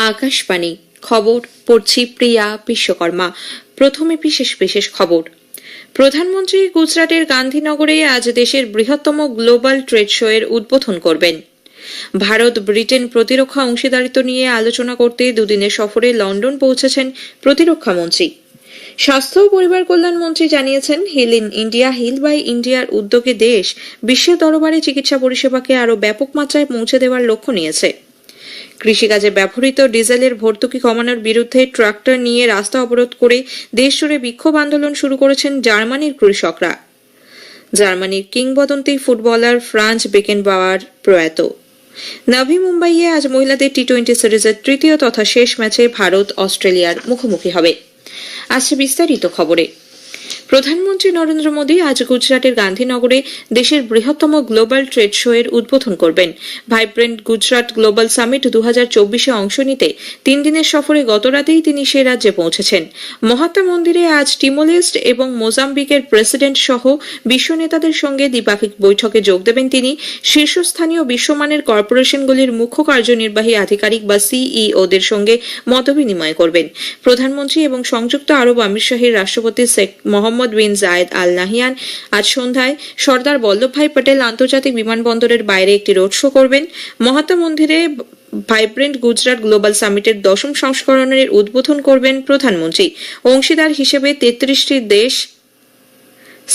আকাশবাণী খবর পড়ছি প্রিয়া বিশ্বকর্মা। প্রথমে বিশেষ খবর। প্রধানমন্ত্রী গুজরাটের গান্ধীনগরে আজ দেশের বৃহত্তম গ্লোবাল ট্রেড শো এর উদ্বোধন করবেন। ভারত ব্রিটেন প্রতিরক্ষা অংশীদারিত্ব নিয়ে আলোচনা করতে দুদিনের সফরে লন্ডন পৌঁছেছেন প্রতিরক্ষা মন্ত্রী। স্বাস্থ্য ও পরিবার কল্যাণ মন্ত্রী জানিয়েছেন, heal in India heal by ইন্ডিয়ার উদ্যোগে দেশ বিশ্বের দরবারে চিকিৎসা পরিষেবাকে আরও ব্যাপক মাত্রায় পৌঁছে দেওয়ার লক্ষ্য নিয়েছে। কৃষিকাজে ব্যবহৃত ডিজেলের ভর্তুকি কমানোর বিরুদ্ধে ট্রাক্টর নিয়ে রাস্তা অবরোধ করে দেশজুড়ে বিক্ষোভ আন্দোলন শুরু করেছেন জার্মানির কৃষকরা। জার্মানির কিংবদন্তি ফুটবলার ফ্রাঞ্জ বেকেনবাওয়ার প্রয়াত। নভি মুম্বাইয়ে আজ মহিলাদের টি-20 সিরিজের তৃতীয় তথা শেষ ম্যাচে ভারত অস্ট্রেলিয়ার মুখোমুখি হবে। আজ বিস্তারিত খবরে। প্রধানমন্ত্রী নরেন্দ্র মোদী আজ গুজরাটের গান্ধীনগরে দেশের বৃহত্তম গ্লোবাল ট্রেড শো এর উদ্বোধন করবেন। ভাইব্রেন্ট গুজরাট গ্লোবাল সামিট 2024-এ অংশ নিতে 3 দিনের সফরে গতরাতেই তিনি সে রাজ্যে পৌঁছেছেন। মহাত্মা মন্দিরে আজ টিমোর-লেস্টে এবং মোজাম্বিকের প্রেসিডেন্ট সহ বিশ্ব নেতাদের সঙ্গে দ্বিপাক্ষিক বৈঠকে যোগ দেবেন তিনি। শীর্ষস্থানীয় বিশ্বমানের কর্পোরেশনগুলির মুখ্য কার্যনির্বাহী আধিকারিক বা সিইওদের সঙ্গে মতবিনিময় করবেন। প্রধানমন্ত্রী এবং সংযুক্ত আরব আমিরশাহীর রাষ্ট্রপতি শেখ মোহাম্মদ বিন জায়েদ আল নাহিয়ান আজ সন্ধ্যায় সর্দার বল্লভভাই পটেল আন্তর্জাতিক বিমানবন্দরের বাইরে একটি রোড শো করবেন। মহাত্মা মন্দিরে ভাইব্রেন্ট গুজরাট গ্লোবাল সামিটের 10ম সংস্করণের উদ্বোধন করবেন প্রধানমন্ত্রী। অংশীদার হিসেবে 33টি দেশ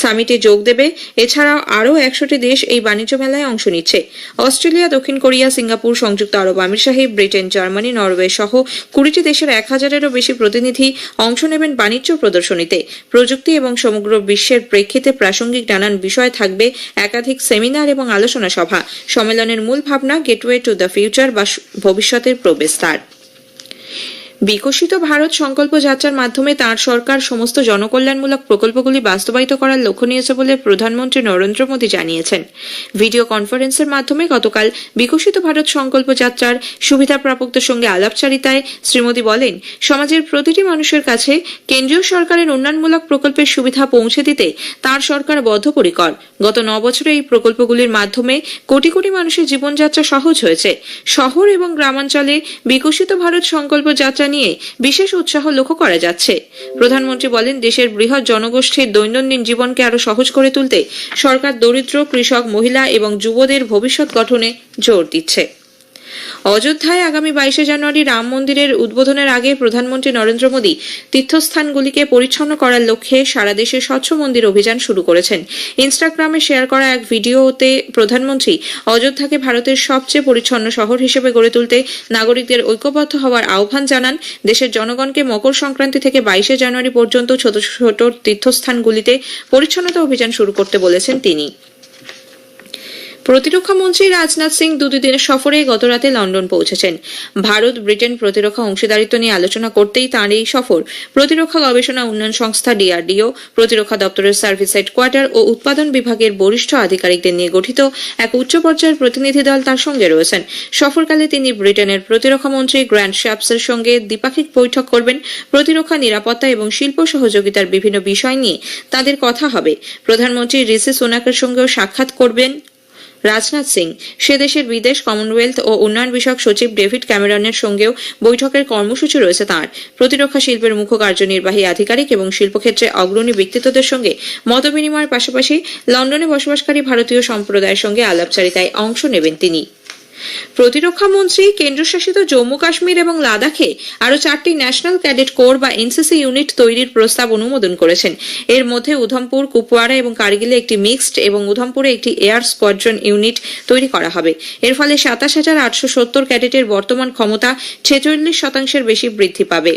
সামিটে যোগ দেবে। এছাড়াও আরও 100টি দেশ এই বাণিজ্য মেলায় অংশ নিচ্ছে। অস্ট্রেলিয়া, দক্ষিণ কোরিয়া, সিঙ্গাপুর, সংযুক্ত আরব আমিরশাহী, ব্রিটেন, জার্মানি, নরওয়ে সহ 20টি দেশের 1000-এরও বেশি প্রতিনিধি অংশ নেবেন বাণিজ্য প্রদর্শনীতে। প্রযুক্তি এবং সমগ্র বিশ্বের প্রেক্ষিতে প্রাসঙ্গিক নানান বিষয় থাকবে একাধিক সেমিনার এবং আলোচনা সভা। সম্মেলনের মূল ভাবনা গেটওয়ে টু দ্য ফিউচার বা ভবিষ্যতের প্রবেশদ্বার। বিকশিত ভারত সংকল্প যাত্রার মাধ্যমে তাঁর সরকার সমস্ত জনকল্যাণমূলক প্রকল্পগুলি বাস্তবায়িত করার লক্ষ্য নিয়েছে বলে প্রধানমন্ত্রী নরেন্দ্র মোদী জানিয়েছেন। ভিডিও কনফারেন্সের মাধ্যমে গতকাল বিকশিত ভারত সংকল্প যাত্রার সুবিধাপ্রাপকদের সঙ্গে আলাপচারিতায় শ্রী মোদী বলেন, সমাজের প্রতিটি মানুষের কাছে কেন্দ্রীয় সরকারের উন্নয়নমূলক প্রকল্পের সুবিধা পৌঁছে দিতে তাঁর সরকার বদ্ধপরিকর। গত 9 বছরে এই প্রকল্পগুলির মাধ্যমে কোটি কোটি মানুষের জীবনযাত্রা সহজ হয়েছে। শহর এবং গ্রামাঞ্চলে বিকশিত ভারত সংকল্প যাত্রা নিয়ে বিশেষ উৎসাহ লক্ষ্য করা যাচ্ছে। প্রধানমন্ত্রী বলেন, দেশের বৃহৎ জনগোষ্ঠীর দৈনন্দিন জীবনকে আরো সহজ করে তুলতে সরকার দরিদ্র, কৃষক, মহিলা এবং যুবদের ভবিষ্যৎ গঠনে জোর দিচ্ছে। অযোধ্যায় আগামী 22শে জানুয়ারি রাম মন্দিরের উদ্বোধনের আগে প্রধানমন্ত্রী নরেন্দ্র মোদী তীর্থস্থানগুলিকে পরিচ্ছন্ন করার লক্ষ্যে সারা দেশে স্বচ্ছ মন্দির অভিযান শুরু করেছেন। ইনস্টাগ্রামে শেয়ার করা এক ভিডিওতে প্রধানমন্ত্রী অযোধ্যাকে ভারতের সবচেয়ে পরিচ্ছন্ন শহর হিসেবে গড়ে তুলতে নাগরিকদের ঐক্যবদ্ধ হওয়ার আহ্বান জানান। দেশের জনগণকে মকর সংক্রান্তি থেকে 22শে জানুয়ারি পর্যন্ত ছোট ছোট তীর্থস্থানগুলিতে পরিচ্ছন্নতা অভিযান শুরু করতে বলেছেন তিনি। প্রতিরক্ষা মন্ত্রী রাজনাথ সিং 2 দিনের সফরে গতরাতে লন্ডন পৌঁছেছেন। ভারত ব্রিটেন প্রতিরক্ষা অংশীদারিত্ব নিয়ে আলোচনা করতেই তাঁর এই সফর। প্রতিরক্ষা গবেষণা উন্নয়ন সংস্থা ডিআরডিও, প্রতিরক্ষা দপ্তরের সার্ভিস হেডকোয়ার্টার ও উৎপাদন বিভাগের বরিষ্ঠ আধিকারিকদের নিয়ে গঠিত এক উচ্চ পর্যায়ের প্রতিনিধি দল তার সঙ্গে রয়েছেন। সফরকালে তিনি ব্রিটেনের প্রতিরক্ষা মন্ত্রী গ্র্যান্ট শ্যাপসের সঙ্গে দ্বিপাক্ষিক বৈঠক করবেন। প্রতিরক্ষা, নিরাপত্তা এবং শিল্প সহযোগিতার বিভিন্ন বিষয় নিয়ে তাদের কথা হবে। প্রধানমন্ত্রী ঋষি সুনাকের সঙ্গেও সাক্ষাৎ করবেন রাজনাথ সিং। সে দেশের বিদেশ, কমনওয়েলথ ও উন্নয়ন বিষয়ক সচিব ডেভিড ক্যামেরনের সঙ্গেও বৈঠকের কর্মসূচি রয়েছে তাঁর। প্রতিরক্ষা শিল্পের মুখ্য কার্যনির্বাহী আধিকারিক এবং শিল্পক্ষেত্রে অগ্রণী ব্যক্তিত্বদের সঙ্গে মতবিনিময়ের পাশাপাশি লন্ডনে বসবাসকারী ভারতীয় সম্প্রদায়ের সঙ্গে আলাপচারিতায় অংশ নেবেন তিনি। প্রতিরক্ষা মন্ত্রী কেন্দ্রশাসিত জম্মু কাশ্মীর এবং লাদাখে আরও 4টি ন্যাশনাল ক্যাডেট কোর বা এনসিসি ইউনিট তৈরির প্রস্তাব অনুমোদন করেছেন। এর মধ্যে উধমপুর, কুপওয়ারা এবং কার্গিলে একটি মিক্সড এবং উধমপুরে একটি এয়ার স্কোয়াড্রন ইউনিট তৈরি করা হবে। এর ফলে 27,870 ক্যাডেটের বর্তমান ক্ষমতা 46% বেশি বৃদ্ধি পাবে।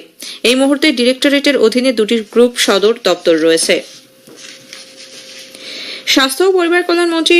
এই মুহূর্তে ডিরেক্টরেটের অধীনে 2টি গ্রুপ সদর দপ্তর রয়েছে। স্বাস্থ্য ও পরিবার কল্যাণ মন্ত্রী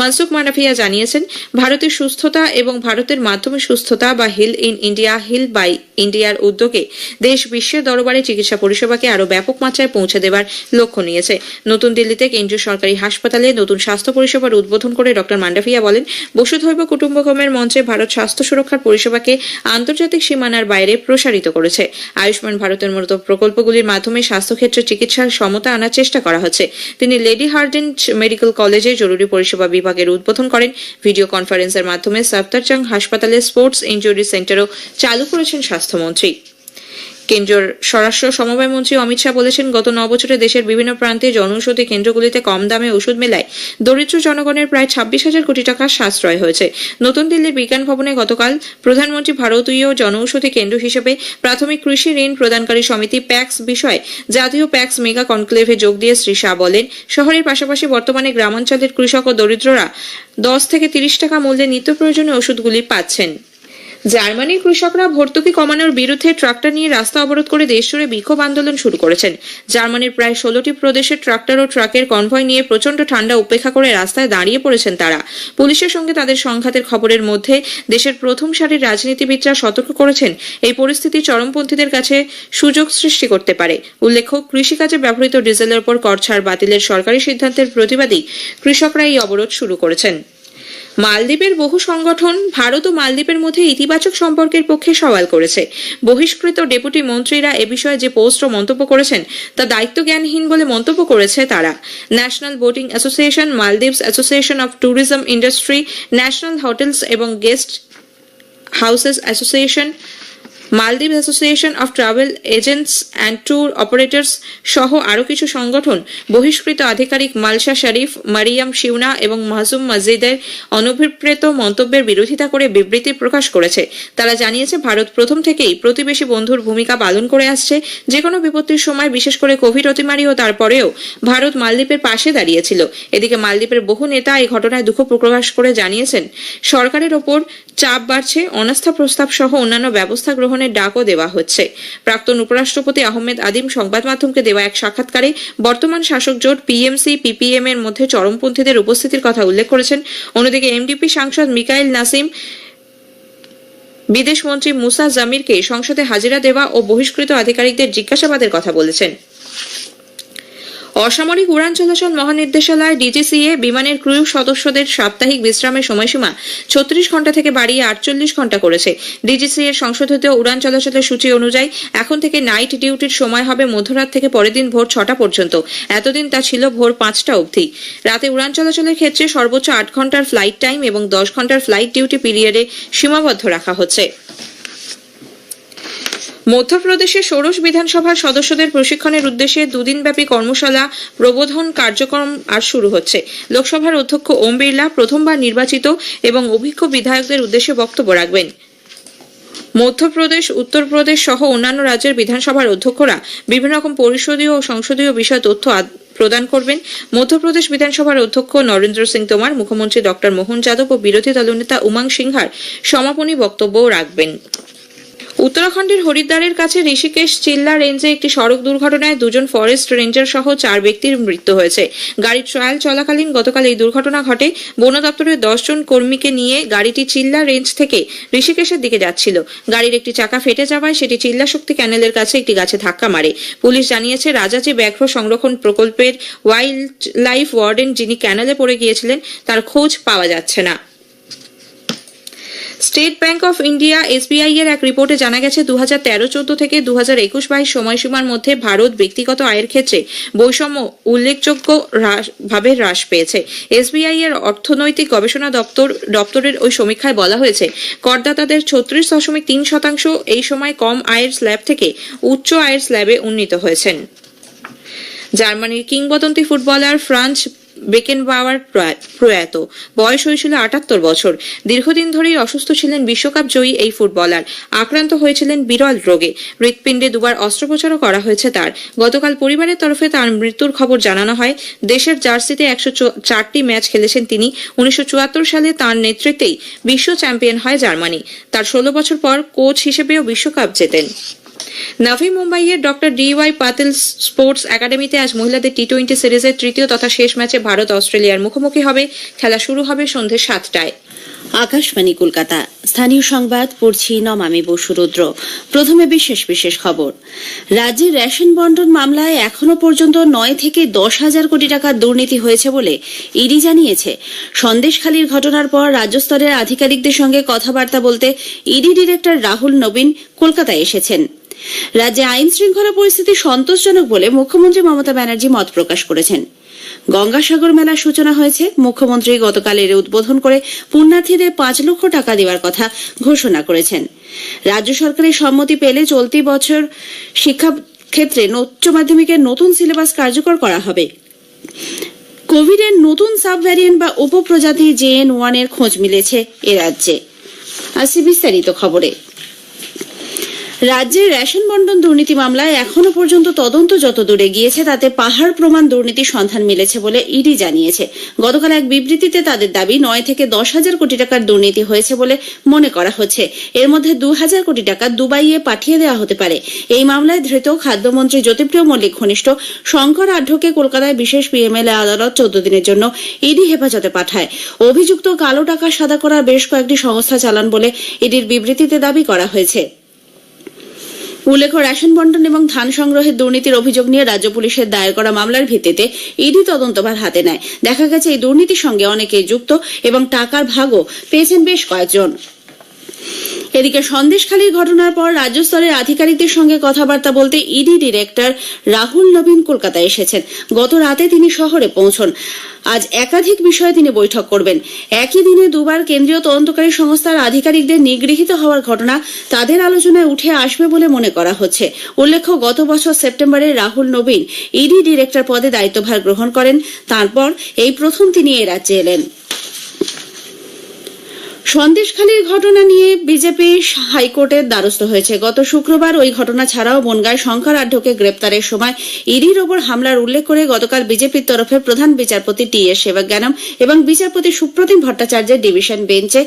মনসুখ মান্ডাভিয়া জানিয়েছেন, ভারতের সুস্থতা এবং ভারতের মাধ্যমে সুস্থতা বা heal in India heal by ইন্ডিয়ার উদ্যোগে দেশ বিশ্বের দরবারে চিকিৎসা পরিষেবাকে আরও ব্যাপক মাত্রায় পৌঁছে দেওয়ার লক্ষ্য নিয়েছে। নতুন দিল্লিতে কেন্দ্রীয় সরকারি হাসপাতালে নতুন স্বাস্থ্য পরিষেবার উদ্বোধন করে ডক্টর মান্ডাভিয়া বলেন, বসুধৈব কুটুম্বকমের মঞ্চে ভারত স্বাস্থ্য সুরক্ষার পরিষেবাকে আন্তর্জাতিক সীমানার বাইরে প্রসারিত করেছে। আয়ুষ্মান ভারতের মতো প্রকল্পগুলির মাধ্যমে স্বাস্থ্যক্ষেত্রে চিকিৎসার সমতা আনার চেষ্টা করা হচ্ছে। তিনি লেডি হার্ডিঞ্জ মেডিকেল কলেজে জরুরি পরিষেবা বিভাগের উদ্বোধন করেন। ভিডিও কনফারেন্সের মাধ্যমে সাফদারজাং হাসপাতালে স্পোর্টস ইনজুরি সেন্টারও চালু করেছেন স্বাস্থ্যমন্ত্রী। কেন্দ্রীয় স্বরাষ্ট্র সমবায় মন্ত্রী অমিত শাহ বলেছেন, গত 9 বছরে দেশের বিভিন্ন প্রান্তে জনঔষধি কেন্দ্রগুলিতে কম দামে ওষুধ মেলায় দরিদ্র জনগণের প্রায় 26,000 কোটি টাকা সাশ্রয় হয়েছে। নতুন দিল্লির বিজ্ঞান ভবনে গতকাল প্রধানমন্ত্রী ভারতীয় জনঔষধি কেন্দ্র হিসেবে প্রাথমিক কৃষি ঋণ প্রদানকারী সমিতি প্যাক্স বিষয়ে জাতীয় প্যাক্স মেগা কনক্লেভে যোগ দিয়ে শ্রী শাহ বলেন, শহরের পাশাপাশি বর্তমানে গ্রামাঞ্চলের কৃষক ও দরিদ্ররা 10 থেকে 30 টাকা মূল্যে নিত্য প্রয়োজনীয় ওষুধগুলি পাচ্ছেন। জার্মানির কৃষকরা ভর্তুকি কমানোর বিরুদ্ধে ট্রাক্টর নিয়ে রাস্তা অবরোধ করে দেশজুড়ে বিক্ষোভ আন্দোলন শুরু করেছেন। জার্মানির প্রায় 16টি প্রদেশের ট্রাক্টর ও ট্রাকের কনভয় নিয়ে প্রচণ্ড ঠান্ডা উপেক্ষা করে রাস্তায় দাঁড়িয়ে পড়েছেন তারা। পুলিশের সঙ্গে তাদের সংঘাতের খবরের মধ্যে দেশের প্রথম সারির রাজনীতিবিদরা সতর্ক করেছেন, এই পরিস্থিতি চরমপন্থীদের কাছে সুযোগ সৃষ্টি করতে পারে। উল্লেখ্য, কৃষিকাজে ব্যবহৃত ডিজেলের উপর কর ছাড় বাতিলের সরকারি সিদ্ধান্তের প্রতিবাদী কৃষকরা এই অবরোধ শুরু করেছেন। মালদ্বীপের বহু সংগঠন ভারত ও মালদ্বীপের মধ্যে ইতিবাচক সম্পর্কের পক্ষে সওয়াল করেছে। বহিষ্কৃত ডেপুটি মন্ত্রীরা এ বিষয়ে যে পোস্ট ও মন্তব্য করেছেন তা দায়িত্বজ্ঞানহীন বলে মন্তব্য করেছে তারা। National boating association, Maldives association of tourism industry, national hotels এবং গেস্ট হাউসেস অ্যাসোসিয়েশন, মালদ্বীপ association of travel agents and tour operators সহ আরও কিছু সংগঠন বহিষ্কৃত আধিকারিক মালশা শরীফ, মারিয়াম শিউনা এবং মাসুম মসজিদের অনভিপ্রেত মন্তব্যের বিরোধিতা করে বিবৃতি প্রকাশ করেছে। তারা জানিয়েছে, ভারত প্রথম থেকেই প্রতিবেশী বন্ধুর ভূমিকা পালন করে আসছে। যে কোনো বিপত্তির সময়, বিশেষ করে কোভিড অতিমারি ও তারপরেও ভারত মালদ্বীপের পাশে দাঁড়িয়েছিল। এদিকে মালদ্বীপের বহু নেতা এই ঘটনায় দুঃখ প্রকাশ করে জানিয়েছেন, সরকারের ওপর চাপ বাড়ছে, অনাস্থা প্রস্তাব সহ অন্যান্য ব্যবস্থা গ্রহণের ডাকও দেওয়া হচ্ছে। প্রাক্তন উপরাষ্ট্রপতি আহমেদ আদিম সংবাদ মাধ্যমকে দেওয়া এক সাক্ষাৎকারে বর্তমান শাসক জোট পিএমসি পিপিএম এর মধ্যে চরমপন্থীদের উপস্থিতির কথা উল্লেখ করেছেন। অন্যদিকে এমডিপি সাংসদ মিকাইল নাসিম বিদেশ মন্ত্রী মুসা জামিরকে সংসদে হাজিরা দেওয়া ও বহিষ্কৃত আধিকারিকদের জিজ্ঞাসাবাদের কথা বলেছেন। অসামরিক উড়ান চলাচল মহানির্দেশালয় ডিজিসিএ বিমানের ক্রু সদস্যদের সাপ্তাহিক বিশ্রামের সময়সীমা 36 ঘন্টা থেকে বাড়িয়ে 48 ঘন্টা করেছে। ডিজিসিএ সংশোধিত উড়ান চলাচলের সূচি অনুযায়ী এখন থেকে নাইট ডিউটির সময় হবে মধ্যরাত থেকে পরের দিন ভোর 6টা পর্যন্ত। এতদিন তা ছিল ভোর 5টা অবধি। রাতে উড়ান চলাচলের ক্ষেত্রে সর্বোচ্চ 8 ঘন্টার ফ্লাইট টাইম এবং 10 ঘন্টার ফ্লাইট ডিউটি পিরিয়ডে সীমাবদ্ধ রাখা হচ্ছে। মধ্যপ্রদেশের ষোড়শ বিধানসভার সদস্যদের প্রশিক্ষণের উদ্দেশ্যে 2 দিনব্যাপী কর্মশালা প্রবোধন কার্যক্রম আজ শুরু হচ্ছে। লোকসভার অধ্যক্ষ ওম বিড়লা প্রথমবার নির্বাচিত এবং অভিজ্ঞ বিধায়কদের উদ্দেশ্যে বক্তব্য রাখবেন। মধ্যপ্রদেশ, উত্তরপ্রদেশ সহ অন্যান্য রাজ্যের বিধানসভার অধ্যক্ষরা বিভিন্ন রকম পরিষদীয় ও সংসদীয় বিষয়ে তথ্য প্রদান করবেন। মধ্যপ্রদেশ বিধানসভার অধ্যক্ষ নরেন্দ্র সিং তোমার, মুখ্যমন্ত্রী ডক্টর মোহন যাদব ও বিরোধী দলনেতা উমাং সিংহার সমাপনী বক্তব্যও রাখবেন। উত্তরাখণ্ডের হরিদ্বারের কাছে ঋষিকেশ চিল্লা রেঞ্জে একটি সড়ক দুর্ঘটনায় 2 জন ফরেস্ট রেঞ্জার সহ 4 ব্যক্তির মৃত্যু হয়েছে। গাড়ির ট্রায়াল চলাকালীন গতকাল এই দুর্ঘটনা ঘটে। বন দপ্তরের 10 জন কর্মীকে নিয়ে গাড়িটি চিল্লা রেঞ্জ থেকে ঋষিকেশের দিকে যাচ্ছিল। গাড়ির একটি চাকা ফেটে যাওয়ায় সেটি চিল্লা শক্তি ক্যানেলের কাছে একটি গাছে ধাক্কা মারে। পুলিশ জানিয়েছে, রাজাজি ব্যাঘ্র সংরক্ষণ প্রকল্পের ওয়াইল্ড লাইফ ওয়ার্ডেন যিনি ক্যানেলে পড়ে গিয়েছিলেন তার খোঁজ পাওয়া যাচ্ছে না। State bank of India SBI এর এক রিপোর্টে জানা গেছে, 2013-14 থেকে 2021-22 সময়সীমার মধ্যে ভারত ব্যক্তিগত আয়ের ক্ষেত্রে বৈষম্য উল্লেখযোগ্য ভাবে হ্রাস পেয়েছে। এসবিআই এর অর্থনৈতিক গবেষণা দপ্তরের ওই সমীক্ষায় বলা হয়েছে, করদাতাদের 36.3% এই সময় কম আয়ের স্ল্যাব থেকে উচ্চ আয়ের স্ল্যাবে উন্নীত হয়েছেন। জার্মানির কিংবদন্তি ফুটবলার ফ্রাঞ্জ বেকেনবাওয়ার প্রয়াত। বয়স হয়েছিল 78 বছর। দীর্ঘদিন ধরেই অসুস্থ ছিলেন বিশ্বকাপ জয়ী এই ফুটবলার। আক্রান্ত হয়েছিলেন বিরল রোগে। হৃৎপিণ্ডে 2 বার অস্ত্রোপচারও করা হয়েছে তার। গতকাল পরিবারের তরফে তার মৃত্যুর খবর জানানো হয়। দেশের জার্সিতে 104টি ম্যাচ খেলেছেন তিনি। 1974 সালে তার নেতৃত্বেই বিশ্ব চ্যাম্পিয়ন হয় জার্মানি। তার 16 বছর পর কোচ হিসেবেও বিশ্বকাপ জেতেন। নাভি মুম্বাইয়ের ডক্টর ডিওয়াই পাতিল স্পোর্টস একাডেমিতে আজ মহিলাদের টি20 সিরিজের তৃতীয় তথা শেষ ম্যাচে ভারত অস্ট্রেলিয়ার মুখোমুখি হবে। খেলা শুরু হবে সন্ধ্যে 7টায়। আকাশবাণী কলকাতা, স্থানীয় সংবাদ পড়ছি নমামি বসুরুদ্র। প্রথমে বিশেষ খবর। রাজ্যের রেশন বন্টন মামলায় এখনো পর্যন্ত 9 থেকে 10,000 কোটি টাকার দুর্নীতি হয়েছে বলে ইডি জানিয়েছে। সন্দেশখালীর ঘটনার পর রাজ্য স্তরের আধিকারিকদের সঙ্গে কথাবার্তা বলতে ইডি ডিরেক্টর রাহুল নবীন কলকাতায় এসেছেন। রাজ্যে আইন শৃঙ্খলা পরিস্থিতি সন্তোষজনক বলে মুখ্যমন্ত্রী মমতা ব্যানার্জি মত প্রকাশ করেছেন। গঙ্গাসাগর মেলার সূচনা হয়েছে। মুখ্যমন্ত্রী গতকাল এর উদ্বোধন করে পুণ্যার্থীদের 5 লক্ষ টাকা দেওয়ার কথা ঘোষণা করেছেন। রাজ্য সরকারের সম্মতি পেলে চলতি বছর শিক্ষা ক্ষেত্রে উচ্চ মাধ্যমিকের নতুন সিলেবাস কার্যকর করা হবে। কোভিডের নতুন সাব ভ্যারিয়েন্ট বা উপপ্রজাতি JN1 এর খোঁজ মিলেছে এ রাজ্যে। আসি বিস্তারিত খবরে। রাজ্যের রেশন বন্টন দুর্নীতি মামলায় এখনো পর্যন্ত তদন্ত যত দূরে গিয়েছে তাতে পাহাড় প্রমাণ দুর্নীতির সন্ধান মিলেছে বলে ইডি জানিয়েছে। গতকাল এক বিবৃতিতে তাদের দাবি 9 থেকে 10,000 কোটি টাকার দুর্নীতি হয়েছে বলে মনে করা হচ্ছে। এর মধ্যে 2,000 কোটি টাকা দুবাইয়ে পাঠিয়ে দেওয়া হতে পারে। এই মামলায় ধৃত খাদ্যমন্ত্রী জ্যোতিপ্রিয় মল্লিক ঘনিষ্ঠ শঙ্কর আঢ্যকে কলকাতায় বিশেষ PMLA আদালত 14 দিনের জন্য ইডি হেফাজতে পাঠায়। অভিযুক্ত কালো টাকা সাদা করার বেশ কয়েকটি সংস্থা চালান বলে ইডির বিবৃতিতে দাবি করা হয়েছে। উল্লেখ্য, রেশন বন্টন এবং ধান সংগ্রহের দুর্নীতির অভিযোগ নিয়ে রাজ্য পুলিশের দায়ের করা মামলার ভিত্তিতে ইডি তদন্তভার হাতে নেয়। দেখা গেছে এই দুর্নীতির সঙ্গে অনেকেই যুক্ত এবং টাকার ভাগও পেয়েছেন বেশ কয়েকজন। এদিকে সন্দেশখালীর ঘটনার পর রাজ্য স্তরের আধিকারিকদের সঙ্গে কথাবার্তা বলতে ইডি ডিরেক্টর রাহুল নবীন কলকাতায় এসেছেন। গত রাতে তিনি শহরে পৌঁছন। আজ একাধিক বিষয়ে তিনি বৈঠক করবেন। একই দিনে দুবার কেন্দ্রীয় তদন্তকারী সংস্থার আধিকারিকদের নিগৃহীত হওয়ার ঘটনা তাদের আলোচনায় উঠে আসবে বলে মনে করা হচ্ছে। উল্লেখ্য, গত বছর সেপ্টেম্বরে রাহুল নবীন ইডি ডিরেক্টর পদে দায়িত্বভার গ্রহণ করেন। তারপর এই প্রথম তিনি এ রাজ্যে এলেন। সন্দেশখালীর ঘটনা নিয়ে বিজেপি হাইকোর্টের দ্বারস্থ হয়েছে। গত শুক্রবার ওই ঘটনা ছাড়াও বনগাঁয় শঙ্কর আঢ্যকে গ্রেপ্তারের সময় ইডির ওপর হামলার উল্লেখ করে গতকাল বিজেপির তরফে প্রধান বিচারপতি TS সেবাজ্ঞানম এবং বিচারপতি সুপ্রতিম ভট্টাচার্যের ডিভিশন বেঞ্চে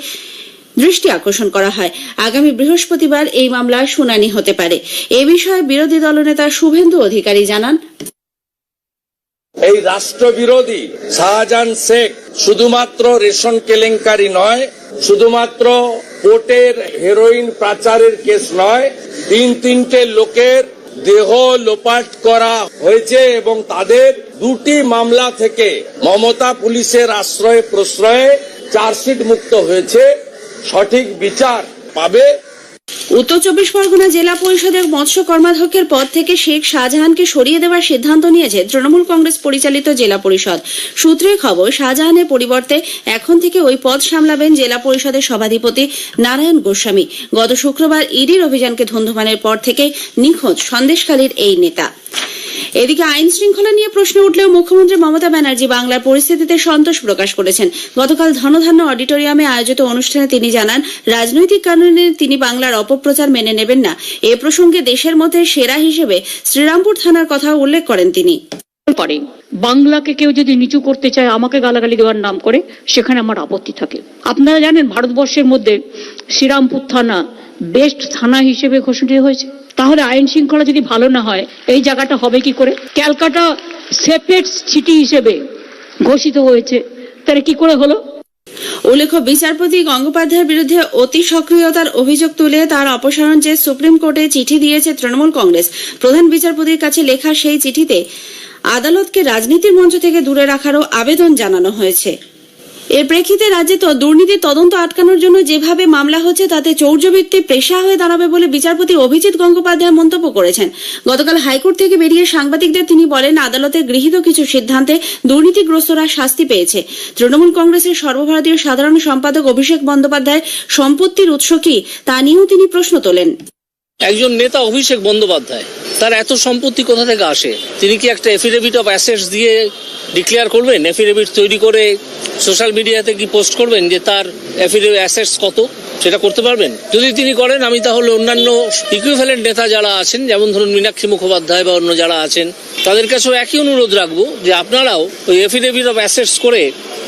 দৃষ্টি আকর্ষণ করা হয়। আগামী বৃহস্পতিবার এই মামলার শুনানি হতে পারে। এ বিষয়ে বিরোধী দলনেতা শুভেন্দু অধিকারী জানান, এই রাষ্ট্রবিরোধী শাহজাহান শেখ শুধুমাত্র রেশন কেলেঙ্কারি নয়, শুধুমাত্র কোর্টের হেরোইন পাচারের কেস নয়, 3-3টে লোকের দেহ লোপাট করা হয়েছে এবং তাদের 2টি মামলা থেকে মমতা পুলিশের আশ্রয়ে প্রশ্রয়ে চার্জশিট মুক্ত হয়েছে। সঠিক বিচার পাবে। উত্তর 24 পরগনা জেলা পরিষদের মৎস্য কর্মাধ্যক্ষের পদ থেকে শেখ শাহজাহানকে সরিয়ে দেওয়ার সিদ্ধান্ত নিয়েছে তৃণমূল কংগ্রেস পরিচালিত জেলা পরিষদ। সূত্রের খবর, শাহজাহানের পরিবর্তে এখন থেকে ওই পদ সামলাবেন জেলা পরিষদের সভাধিপতি নারায়ণ গোস্বামী। গত শুক্রবার ইডির অভিযানকে ধুন্ধুমানের পর থেকে নিখোঁজ সন্দেশখালীর এই নেতা। এদিকে আইন শৃঙ্খলা নিয়ে প্রশ্ন উঠলেও মুখ্যমন্ত্রী মমতা ব্যানার্জি বাংলার পরিস্থিতিতে সন্তোষ প্রকাশ করেছেন। গতকাল ধনধান্য অডিটোরিয়ামে আয়োজিত অনুষ্ঠানে তিনি জানান, রাজনৈতিক কারণে তিনি বাংলার অপপ্রচার মেনে নেবেন না। এ প্রসঙ্গে দেশের মধ্যে সেরা হিসেবে শ্রীরামপুর থানার কথা উল্লেখ করেন তিনি। পারে বাংলাকে কেউ যদি নিচু করতে চায়, আমাকে গালাগালি দেওয়ার নাম করে, সেখানে আমার আপত্তি থাকে। আপনারা জানেন ভারতবর্ষের মধ্যে শ্রীরামপুর থানা বেস্ট থানা হিসেবে ঘোষিত হয়েছে। তাহলে আইন শৃঙ্খলা যদি ভালো না হয় এই জায়গাটা হবে কি করে? ক্যালকাটা সেফেস্ট সিটি হিসেবে ঘোষিত হয়েছে, তাহলে কি করে হলো? উল্লেখ্য, বিচারপতি গঙ্গোপাধ্যায়ের বিরুদ্ধে অতি সক্রিয়তার অভিযোগ তুলে তার অপসারণ চেয়ে সুপ্রিম কোর্টে চিঠি দিয়েছে তৃণমূল কংগ্রেস। প্রধান বিচারপতির কাছে লেখা সেই চিঠিতে আদালতকে রাজনীতির মঞ্চ থেকে দূরে রাখারও আবেদন জানানো হয়েছে। এর প্রেক্ষিতে রাজ্যে দুর্নীতির তদন্ত আটকানোর জন্য যেভাবে মামলা হচ্ছে তাতে চৌর্যবৃত্তি পেশা হয়ে দাঁড়াবে বলে বিচারপতি অভিজিৎ গঙ্গোপাধ্যায় মন্তব্য করেছেন। গতকাল হাইকোর্ট থেকে বেরিয়ে সাংবাদিকদের তিনি বলেন, আদালতের গৃহীত কিছু সিদ্ধান্তে দুর্নীতিগ্রস্তরা শাস্তি পেয়েছে। তৃণমূল কংগ্রেসের সর্বভারতীয় সাধারণ সম্পাদক অভিষেক বন্দ্যোপাধ্যায়ের সম্পত্তির উৎস কি তা নিয়েও তিনি প্রশ্ন তোলেন। একজন নেতা অভিষেক বন্দ্যোপাধ্যায়, তার এত সম্পত্তি কোথা থেকে আসে? তিনি কি একটা এফিডেভিট অফ অ্যাসেটস দিয়ে ডিক্লেয়ার করবেন? এফিডেভিট তৈরি করে সোশ্যাল মিডিয়াতে কি পোস্ট করবেন যে তার এফিডেভিট অ্যাসেটস কত? সেটা করতে পারবেন? যদি তিনি করেন, আমি তাহলে অন্যান্য ইকুইভ্যালেন্ট নেতা যারা আছেন, যেমন ধরুন মীনাক্ষী মুখোপাধ্যায় বা অন্য যারা আছেন, তাদের কাছেও একই অনুরোধ রাখবো যে আপনারাও ওই এফিডেভিট অফ অ্যাসেটস করে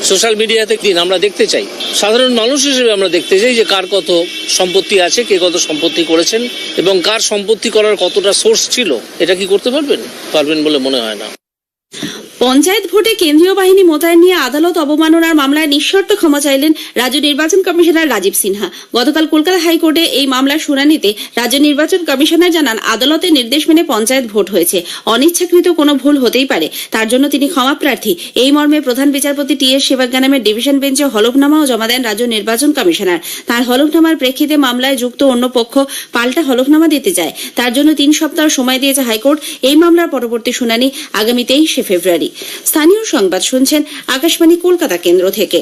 সোশ্যাল মিডিয়াতে দিন। আমরা দেখতে চাই, সাধারণ মানুষ হিসেবে আমরা দেখতে চাই যে কার কত সম্পত্তি আছে, কে কত সম্পত্তি করেছেন এবং কার সম্পত্তি করার কতটা সোর্স ছিল। এটা কি করতে পারবেন বলে মনে হয় না। পঞ্চায়েত ভোটে কেন্দ্রীয় বাহিনী মোতায়েন নিয়ে আদালত অবমাননার মামলায় নিঃশর্ত ক্ষমা চাইলেন রাজ্য নির্বাচন কমিশনার রাজীব সিনহা। গতকাল কলকাতা হাইকোর্টে এই মামলার শুনানিতে রাজ্য নির্বাচন কমিশনার জানান, আদালতের নির্দেশ মেনে পঞ্চায়েত ভোট হয়েছে, অনিচ্ছাকৃত কোনো ভুল হতেই পারে, তার জন্য তিনি ক্ষমা প্রার্থী। এই মর্মে প্রধান বিচারপতি TS সেবাজ্ঞানমের ডিভিশন বেঞ্চে হলফনামাও জমা দেন রাজ্য নির্বাচন কমিশনার। তার হলফনামার প্রেক্ষিতে মামলায় যুক্ত অন্য পক্ষ পাল্টা হলফনামা দিতে চায়, তার জন্য 3 সপ্তাহ সময় দিয়েছে হাইকোর্ট। এই মামলার পরবর্তী শুনানি আগামী 23শে ফেব্রুয়ারি। দাবি। স্থানীয় সংবাদ শুনছেন আকাশবাণী কলকাতা কেন্দ্র থেকে।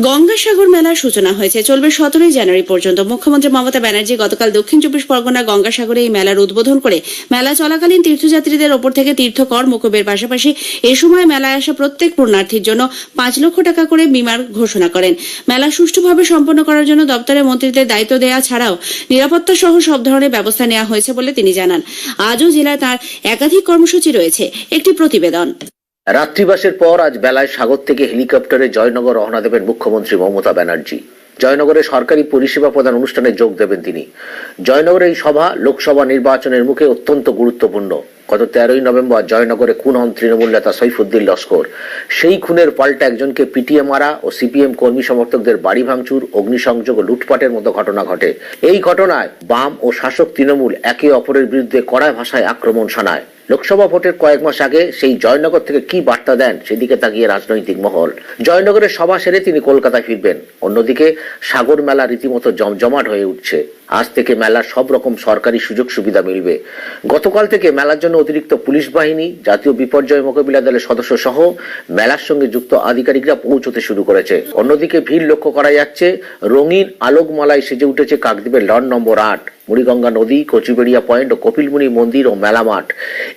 গঙ্গাসাগর মেলার সূচনা হয়েছে, চলবে 17 জানুয়ারি পর্যন্ত। মুখ্যমন্ত্রী মমতা ব্যানার্জি গতকাল দক্ষিণ চব্বিশ পরগনা গঙ্গাসাগরে এই মেলার উদ্বোধন করে মেলা চলাকালীন তীর্থযাত্রীদের ওপর থেকে তীর্থকর মকুবের পাশাপাশি এ সময় মেলায় আসা প্রত্যেক পুণ্যার্থীর জন্য 5 লক্ষ টাকা করে বিমার ঘোষণা করেন। মেলা সুষ্ঠুভাবে সম্পন্ন করার জন্য দপ্তরের মন্ত্রীদের দায়িত্ব দেওয়া ছাড়াও নিরাপত্তা সহ সব ধরনের ব্যবস্থা নেওয়া হয়েছে বলে তিনি জানান। আজও জেলায় তার একাধিক কর্মসূচি রয়েছে। একটি প্রতিবেদন। রাত্রিবাসের পর আজ বেলায় সাগর থেকে হেলিকপ্টারে জয়নগর রওনা দেবেন মুখ্যমন্ত্রী মমতা ব্যানার্জি। জয়নগরে সরকারি পরিষেবা প্রদান অনুষ্ঠানে যোগ দেবেন তিনি। জয়নগরে এই সভা লোকসভা নির্বাচনের মুখে অত্যন্ত গুরুত্বপূর্ণ। গত 13ই নভেম্বর জয়নগরে খুন হন তৃণমূল নেতা সৈফুদ্দিন লস্কর। সেই খুনের পাল্টা একজনকে পিটিয়ে মারা ও সিপিএম কর্মী সমর্থকদের বাড়ি ভাঙচুর, অগ্নিসংযোগ ও লুটপাটের মতো ঘটনা ঘটে। এই ঘটনায় বাম ও শাসক তৃণমূল একে অপরের বিরুদ্ধে কড়া ভাষায় আক্রমণ শানায়। লোকসভা ভোটের কয়েক মাস আগে সেই জয়নগর থেকে কি বার্তা দেন সেদিকে তাকিয়ে রাজনৈতিক মহল। জয়নগরের সভা সেরে তিনি কলকাতায় ফিরবেন। অন্যদিকে সাগর মেলা রীতিমতো জমজমাট হয়ে উঠছে। আজ থেকে মেলার সব রকম সরকারি সুযোগ সুবিধা মিলবে। গতকাল থেকে মেলার জন্য অতিরিক্ত পুলিশ বাহিনী, জাতীয় বিপর্যয় মোকাবিলা দলের সদস্য সহ মেলার সঙ্গে যুক্ত আধিকারিকরা পৌঁছতে শুরু করেছে। অন্যদিকে ভিড় লক্ষ্য করা যাচ্ছে। রঙিন আলোকমালায় সেজে উঠেছে কাকদ্বীপের লন নম্বর 8, মুড়িগঙ্গা নদী, কচুবেড়িয়া পয়েন্ট ও কপিলমুনি মন্দির ও মেলা মাঠ।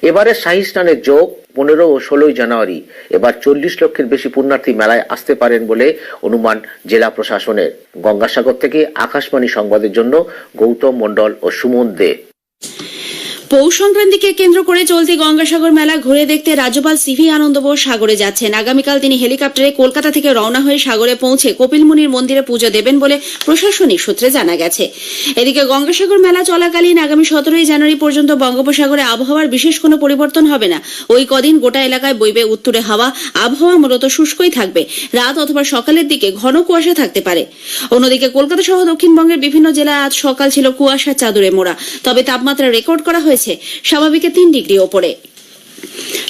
এবারে শাহী স্নানের যোগ 15 ও 16 জানুয়ারি। এবার 40 লক্ষের বেশি পুণ্যার্থী মেলায় আসতে পারেন বলে অনুমান জেলা প্রশাসনের। গঙ্গাসাগর থেকে আকাশবাণী সংবাদের জন্য গৌতম মণ্ডল ও সুমন দে। পৌষ সংক্রান্তিকে কেন্দ্র করে চলতি গঙ্গাসাগর মেলা ঘুরে দেখতে রাজ্যপাল সিভি আনন্দ বোস সাগরে যাচ্ছেন। আগামীকাল তিনি হেলিকপ্টারে কলকাতা থেকে রওনা হয়ে সাগরে পৌঁছে কপিলমুনির মন্দিরে পুজো দেবেন বলে প্রশাসনিক সূত্রে জানা গেছে। এদিকে গঙ্গাসাগর মেলা চলাকালীন আগামী 17 জানুয়ারি পর্যন্ত বঙ্গোপসাগরে আবহাওয়ার বিশেষ কোনো পরিবর্তন হবে না। ওই কদিন গোটা এলাকায় বইবে উত্তুরে হাওয়া। আবহাওয়া মূলত শুষ্কই থাকবে। রাত অথবা সকালের দিকে ঘন কুয়াশা থাকতে পারে। অন্যদিকে কলকাতা সহ দক্ষিণবঙ্গের বিভিন্ন জেলায় আজ সকাল ছিল কুয়াশার চাদরে মোড়া। তবে তাপমাত্রা রেকর্ড করা হয়েছে স্বাভাবিকের 3 ডিগ্রি ওপরে।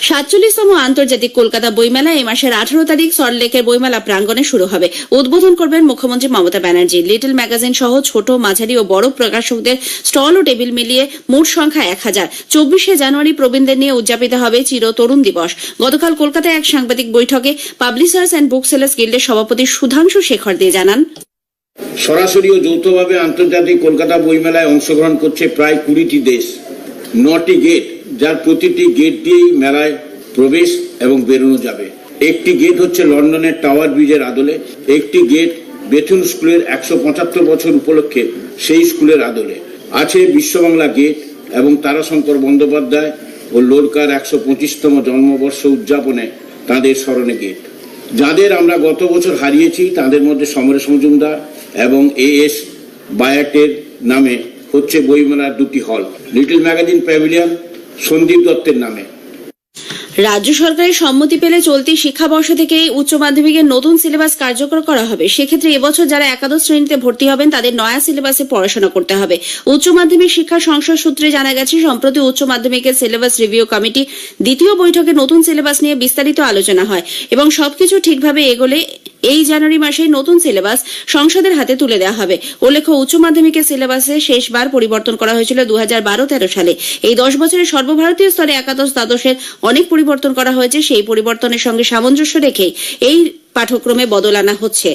47তম আন্তর্জাতিক কলকাতা বইমেলা এই মাসের 18 তারিখ সল্টলেকের বইমেলা প্রাঙ্গণে শুরু হবে। উদ্বোধন করবেন মুখ্যমন্ত্রী মমতা ব্যানার্জি। লিটল ম্যাগাজিন সহ ছোট, মাঝারি ও বড় প্রকাশকদের স্টল ও টেবিল মিলিয়ে মোট সংখ্যা 1000। 24শে জানুয়ারি প্রবীণদের নিয়ে উদযাপিত হবে চির তরুণ দিবস। গতকাল কলকাতায় এক সাংবাদিক বৈঠকে পাবলিশার্স অ্যান্ড বুক সেলার্স গিল্ডের সভাপতি সুধাংশু শেখর দে জানান, সরাসরি ও যৌথভাবে আন্তর্জাতিক কলকাতা বইমেলায় অংশগ্রহণ করছে প্রায় 20টি দেশ। 9টি গেট, যার প্রতিটি গেট দিয়েই মেলায় প্রবেশ এবং বেরোনো যাবে। একটি গেট হচ্ছে লন্ডনের টাওয়ার ব্রিজের আদলে, একটি গেট বেথুন স্কুলের 175 বছর উপলক্ষে সেই স্কুলের আদলে। আছে বিশ্ববাংলা গেট এবং তারাশঙ্কর বন্দ্যোপাধ্যায় ও লোরকার 125তম জন্মবর্ষ উদযাপনে তাঁদের স্মরণে গেট। যাদের আমরা গত বছর হারিয়েছি তাদের মধ্যে সমরেশ মজুমদার এবং এএস বায়াটের নামে হচ্ছে বইমেলার 2টি হল। লিটল ম্যাগাজিন প্যাভিলিয়ন সন্দীপ দত্তের নামে। রাজ্য সরকারের সম্মতি পেলে চলতি শিক্ষাবর্ষ থেকে উচ্চ মাধ্যমিকের নতুন সিলেবাস কার্যকর করা হবে। সেক্ষেত্রে এবছর যারা একাদশ শ্রেণীতে ভর্তি হবেন তাদের নয়া সিলেবাসে পড়াশোনা করতে হবে। উচ্চ মাধ্যমিক শিক্ষা সংসদ সূত্রে জানা গেছে, সম্প্রতি উচ্চ মাধ্যমিকের সিলেবাস রিভিউ কমিটি 2য় বৈঠকে নতুন সিলেবাস নিয়ে বিস্তারিত আলোচনা হয় এবং সবকিছু ঠিকভাবে এগোলে এই জানুয়ারি মাসে নতুন সিলেবাস সংসদের হাতে তুলে দেওয়া হবে। উল্লেখ্য, উচ্চ মাধ্যমিকের সিলেবাসে শেষবার পরিবর্তন করা হয়েছিল 2012-13 সালে। এই 10 বছরে সর্বভারতীয় স্তরে একাদশ দ্বাদশের অনেক পরিবর্তন করা হয়েছে। সেই পরিবর্তনের সঙ্গে সামঞ্জস্য রেখেই এই পাঠ্যক্রমে বদল আনা হচ্ছে।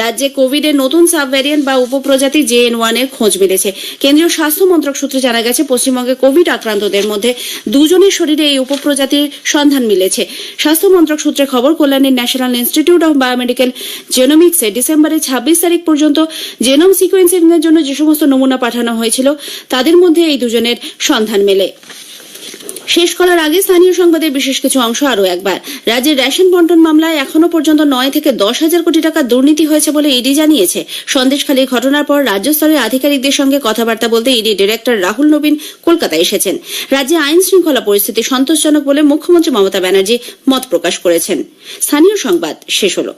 রাজ্যে কোভিডের নতুন সাব ভ্যারিয়েন্ট বা উপপ্রজাতি JN1 এর খোঁজ মিলেছে। কেন্দ্রীয় স্বাস্থ্য মন্ত্রক সূত্রে জানা গেছে, পশ্চিমবঙ্গে কোভিড আক্রান্তদের মধ্যে 2 জনের শরীরে এই উপপ্রজাতির সন্ধান মিলেছে। স্বাস্থ্য মন্ত্রক সূত্রে খবর, কল্যাণীর ন্যাশনাল ইনস্টিটিউট অফ বায়োমেডিক্যাল জেনোমিক্সে ডিসেম্বরের 26 তারিখ পর্যন্ত জেনোম সিকোয়েন্সিং এর জন্য যে সমস্ত নমুনা পাঠানো হয়েছিল তাদের মধ্যে এই 2 জনের সন্ধান মেলে। শেষ করার আগে স্থানীয় সংবাদের বিশেষ কিছু অংশ আরও একবার। রাজ্যের রেশন বন্টন মামলায় এখনো পর্যন্ত 9 থেকে 10,000 কোটি টাকা দুর্নীতি হয়েছে বলে ইডি জানিয়েছে। সন্দেশখালীর ঘটনার পর রাজ্য স্তরের আধিকারিকদের সঙ্গে কথাবার্তা বলতে ইডি ডিরেক্টর রাহুল নবীন কলকাতায় এসেছেন। রাজ্যে আইন শৃঙ্খলা পরিস্থিতি সন্তোষজনক বলে মুখ্যমন্ত্রী মমতা ব্যানার্জি মত প্রকাশ করেছেন। স্থানীয় সংবাদ শেষ হলো।